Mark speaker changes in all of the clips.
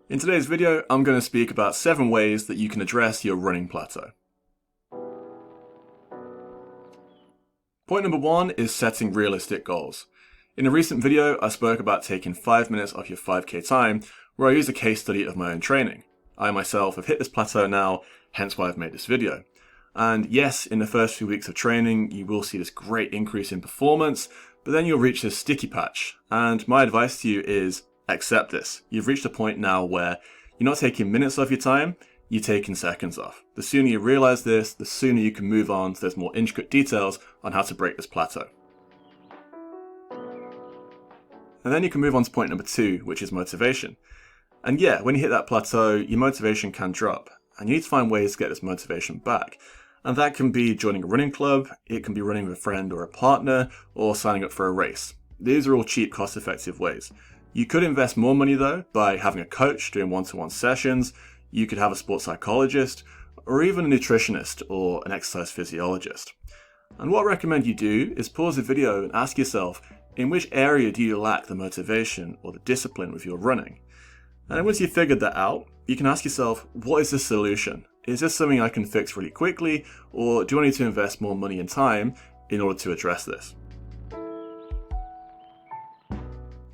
Speaker 1: In today's video, I'm going to speak about 7 ways that you can address your running plateau. Point number 1 is setting realistic goals. In a recent video, I spoke about taking 5 minutes off your 5k time, where I used a case study of my own training. I myself have hit this plateau now, hence why I've made this video. And yes, in the first few weeks of training, you will see this great increase in performance, but then you'll reach this sticky patch. And my advice to you is, accept this. You've reached a point now where you're not taking minutes off your time, you're taking seconds off. The sooner you realize this, the sooner you can move on to those more intricate details on how to break this plateau. And then you can move on to point number 2, which is motivation. And yeah, when you hit that plateau, your motivation can drop, and you need to find ways to get this motivation back. And that can be joining a running club, it can be running with a friend or a partner, or signing up for a race. These are all cheap, cost-effective ways. You could invest more money though by having a coach doing one-to-one sessions, you could have a sports psychologist, or even a nutritionist or an exercise physiologist. And what I recommend you do is pause the video and ask yourself, in which area do you lack the motivation or the discipline with your running? And once you've figured that out, you can ask yourself, what is the solution? Is this something I can fix really quickly, or do I need to invest more money and time in order to address this?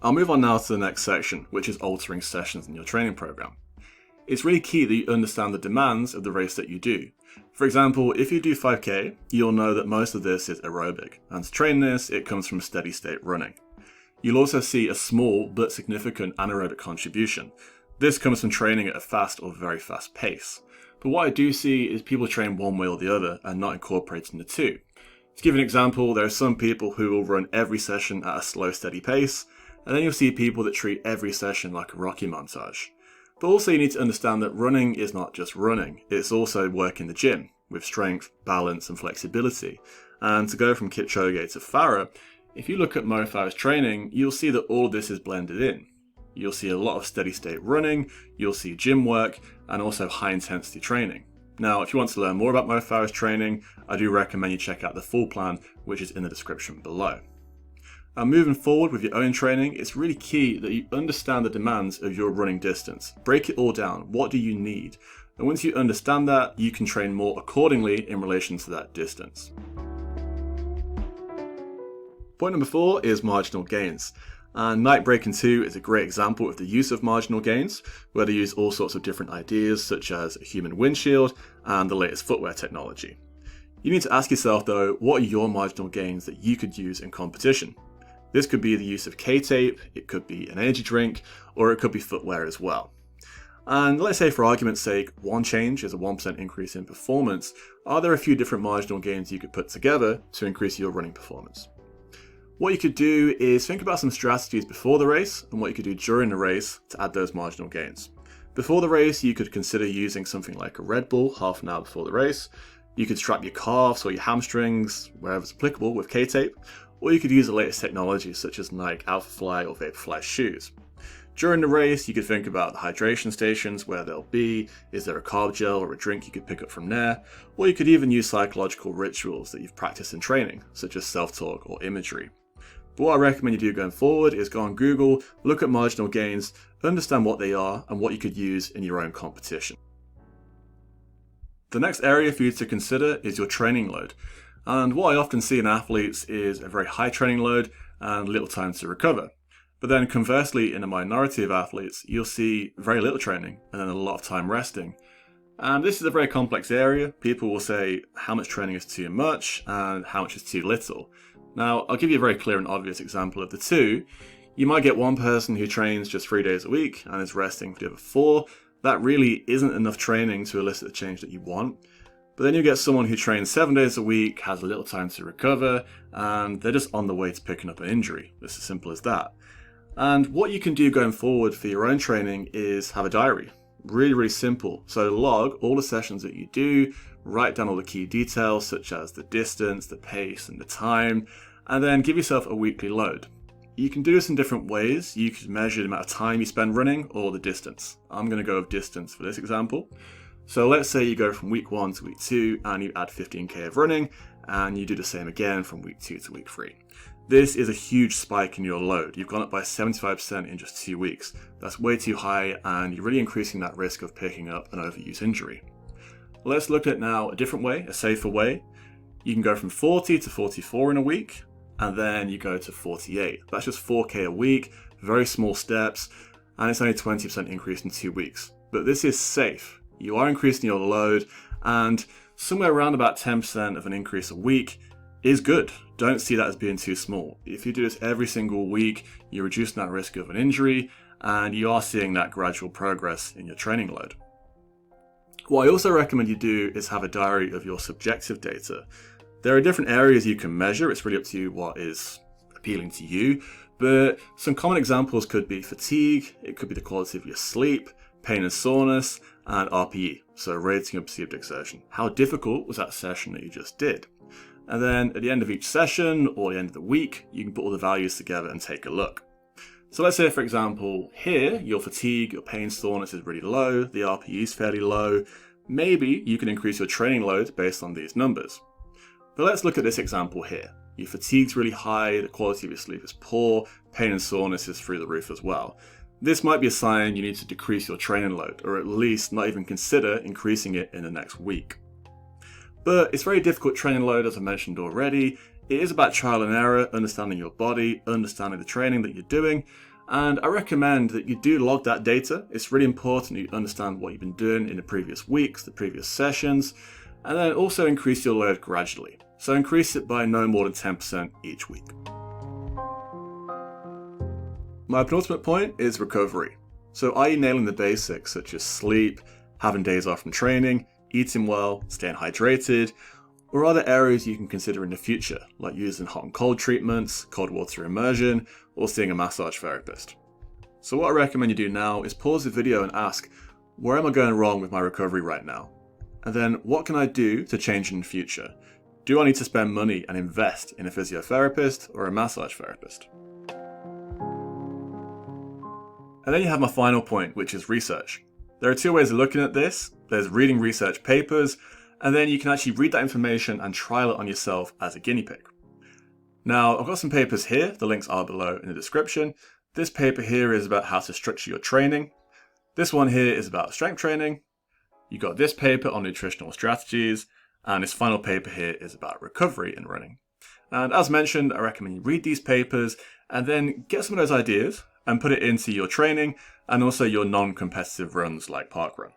Speaker 1: I'll move on now to the next section, which is altering sessions in your training program. It's really key that you understand the demands of the race that you do. For example, if you do 5k, you'll know that most of this is aerobic, and to train this, it comes from steady state running. You'll also see a small but significant anaerobic contribution. This comes from training at a fast or very fast pace. But what I do see is people train one way or the other and not incorporating the two. To give an example, there are some people who will run every session at a slow, steady pace, and then you'll see people that treat every session like a Rocky montage. But also you need to understand that running is not just running, it's also work in the gym, with strength, balance and flexibility. And to go from Kipchoge to Farah, if you look at Mo Farah's training, you'll see that all of this is blended in. You'll see a lot of steady state running, you'll see gym work, and also high intensity training. Now, if you want to learn more about Mo Farah's training, I do recommend you check out the full plan, which is in the description below. And moving forward with your own training, it's really key that you understand the demands of your running distance. Break it all down. What do you need? And once you understand that, you can train more accordingly in relation to that distance. Point number 4 is marginal gains. And Night Breaking 2 is a great example of the use of marginal gains, where they use all sorts of different ideas such as a human windshield and the latest footwear technology. You need to ask yourself though, what are your marginal gains that you could use in competition? This could be the use of K-tape, it could be an energy drink, or it could be footwear as well. And let's say for argument's sake, one change is a 1% increase in performance. Are there a few different marginal gains you could put together to increase your running performance? What you could do is think about some strategies before the race and what you could do during the race to add those marginal gains. Before the race, you could consider using something like a Red Bull half an hour before the race. You could strap your calves or your hamstrings, wherever it's applicable, with K-tape, or you could use the latest technology such as Nike Alphafly or Vaporfly shoes. During the race, you could think about the hydration stations, where they'll be, is there a carb gel or a drink you could pick up from there, or you could even use psychological rituals that you've practiced in training, such as self-talk or imagery. But what I recommend you do going forward is go on Google, look at marginal gains, understand what they are and what you could use in your own competition. The next area for you to consider is your training load. And what I often see in athletes is a very high training load and little time to recover. But then conversely, in a minority of athletes, you'll see very little training and then a lot of time resting. And this is a very complex area. People will say how much training is too much and how much is too little. Now, I'll give you a very clear and obvious example of the two. You might get one person who trains just 3 days a week and is resting for the other 4. That really isn't enough training to elicit the change that you want. But then you get someone who trains 7 days a week, has a little time to recover, and they're just on the way to picking up an injury. It's as simple as that. And what you can do going forward for your own training is have a diary. Really, really simple. So log all the sessions that you do, write down all the key details such as the distance, the pace, and the time, and then give yourself a weekly load. You can do this in different ways. You could measure the amount of time you spend running or the distance. I'm going to go with distance for this example. So let's say you go from week 1 to week 2 and you add 15k of running, and you do the same again from week 2 to week 3. this is a huge spike in your load. You've gone up by 75% in just 2 weeks. That's way too high, and you're really increasing that risk of picking up an overuse injury. Let's look at now a different way, a safer way. You can go from 40 to 44 in a week, and then you go to 48. That's just 4K a week, very small steps, and it's only 20% increase in 2 weeks. But this is safe. You are increasing your load, and somewhere around about 10% of an increase a week is good. Don't see that as being too small. If you do this every single week, you're reducing that risk of an injury, and you are seeing that gradual progress in your training load. What I also recommend you do is have a diary of your subjective data. There are different areas you can measure. It's really up to you what is appealing to you, but some common examples could be fatigue, it could be the quality of your sleep, pain and soreness, and RPE, so rating of perceived exertion. How difficult was that session that you just did? And then at the end of each session or the end of the week, you can put all the values together and take a look. So let's say, for example, here, your fatigue, your pain soreness is really low, the RPE is fairly low. Maybe you can increase your training load based on these numbers. But let's look at this example here. Your fatigue's really high, the quality of your sleep is poor, pain and soreness is through the roof as well. This might be a sign you need to decrease your training load, or at least not even consider increasing it in the next week. But it's very difficult training load, as I mentioned already. It is about trial and error, understanding your body, understanding the training that you're doing, and I recommend that you do log that data. It's really important that you understand what you've been doing in the previous weeks, the previous sessions, and then also increase your load gradually. So increase it by no more than 10% each week. My penultimate point is recovery. So are you nailing the basics such as sleep, having days off from training, eating well, staying hydrated, or are there areas you can consider in the future, like using hot and cold treatments, cold water immersion, or seeing a massage therapist? So what I recommend you do now is pause the video and ask, where am I going wrong with my recovery right now? And then what can I do to change in the future? Do I need to spend money and invest in a physiotherapist or a massage therapist? And then you have my final point, which is research. There are two ways of looking at this. There's reading research papers, and then you can actually read that information and trial it on yourself as a guinea pig. Now, I've got some papers here. The links are below in the description. This paper here is about how to structure your training. This one here is about strength training. You got this paper on nutritional strategies, and this final paper here is about recovery in running. And as mentioned, I recommend you read these papers and then get some of those ideas and put it into your training and also your non-competitive runs like parkrun.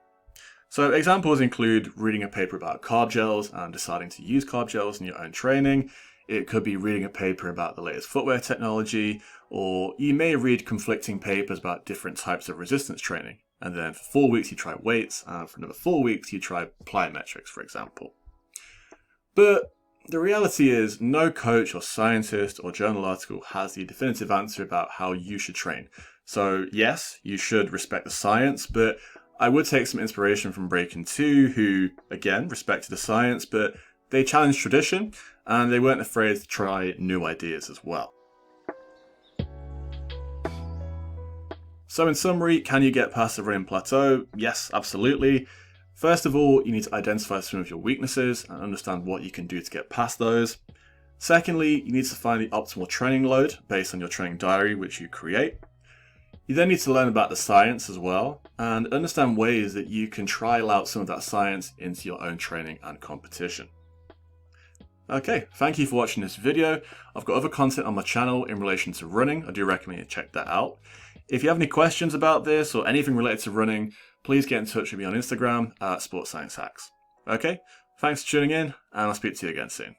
Speaker 1: So examples include reading a paper about carb gels and deciding to use carb gels in your own training. It could be reading a paper about the latest footwear technology, or you may read conflicting papers about different types of resistance training. And then for 4 weeks you try weights, and for another 4 weeks you try plyometrics, for example. But the reality is no coach or scientist or journal article has the definitive answer about how you should train. So yes, you should respect the science, but I would take some inspiration from Breaking 2, who, again, respected the science, but they challenged tradition, and they weren't afraid to try new ideas as well. So in summary, can you get past the running plateau? Yes, absolutely. First of all, you need to identify some of your weaknesses and understand what you can do to get past those. Secondly, you need to find the optimal training load based on your training diary, which you create. You then need to learn about the science as well and understand ways that you can trial out some of that science into your own training and competition. Okay, thank you for watching this video. I've got other content on my channel in relation to running. I do recommend you check that out. If you have any questions about this or anything related to running, please get in touch with me on Instagram at Sports Science Hacks. Okay, thanks for tuning in, and I'll speak to you again soon.